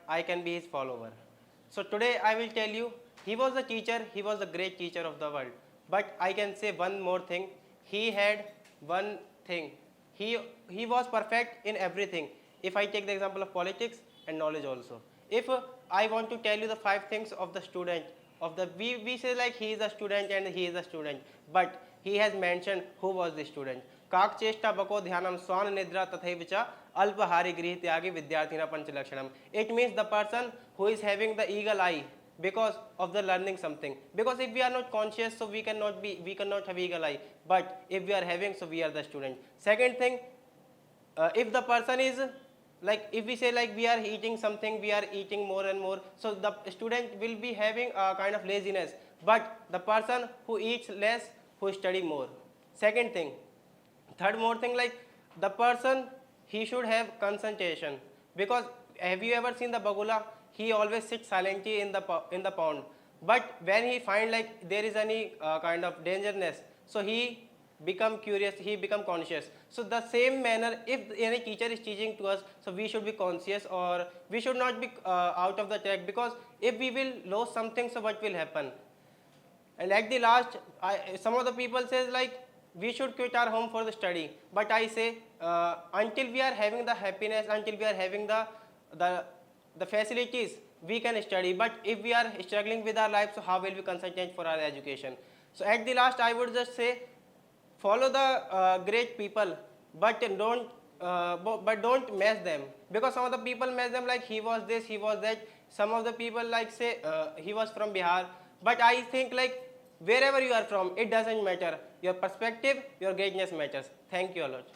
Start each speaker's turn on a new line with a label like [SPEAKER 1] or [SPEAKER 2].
[SPEAKER 1] I can be his follower. So today I will tell you, he was the teacher, he was the great teacher of the world. But I can say one more thing, he had one thing, he, he was perfect in everything. If I take the example of politics and knowledge also. If I want to tell you the 5 things of the student, of the, we say like he is a student and he is a student, but he has mentioned who was the student. काक चेष्टा बको ध्यानम स्वान निद्रा तथैव च अल्पहारी गृह त्यागी विद्यार्थिना पंचलक्षणम. It means the person who is having the eagle eye because of the learning something. Because if we are not conscious, so we cannot have eagle eye. But if we are having, so we are the student. Second thing, if the person is like, if we say like we are eating something, we are eating more and more, so the student will be having a kind of laziness. But the person who eats less, who study more. Second thing, third more thing, like the person, he should have concentration. Because have you ever seen the bagula? He always sits silently in the pond. But when he find like there is any kind of dangerousness, so he become curious, he become conscious. So the same manner, if any teacher is teaching to us, so we should be conscious, or we should not be out of the track. Because if we will lose something, so what will happen? And at the last, some of the people says like we should quit our home for the study. But I say until we are having the happiness, until we are having the facilities, we can study. But if we are struggling with our life, so how will we concentrate for our education? So at the last, I would just say, follow the great people, but don't mess them. Because some of the people mess them like he was this, he was that. Some of the people like say he was from Bihar. But I think like wherever you are from, it doesn't matter. Your perspective, your greatness matters. Thank you a lot.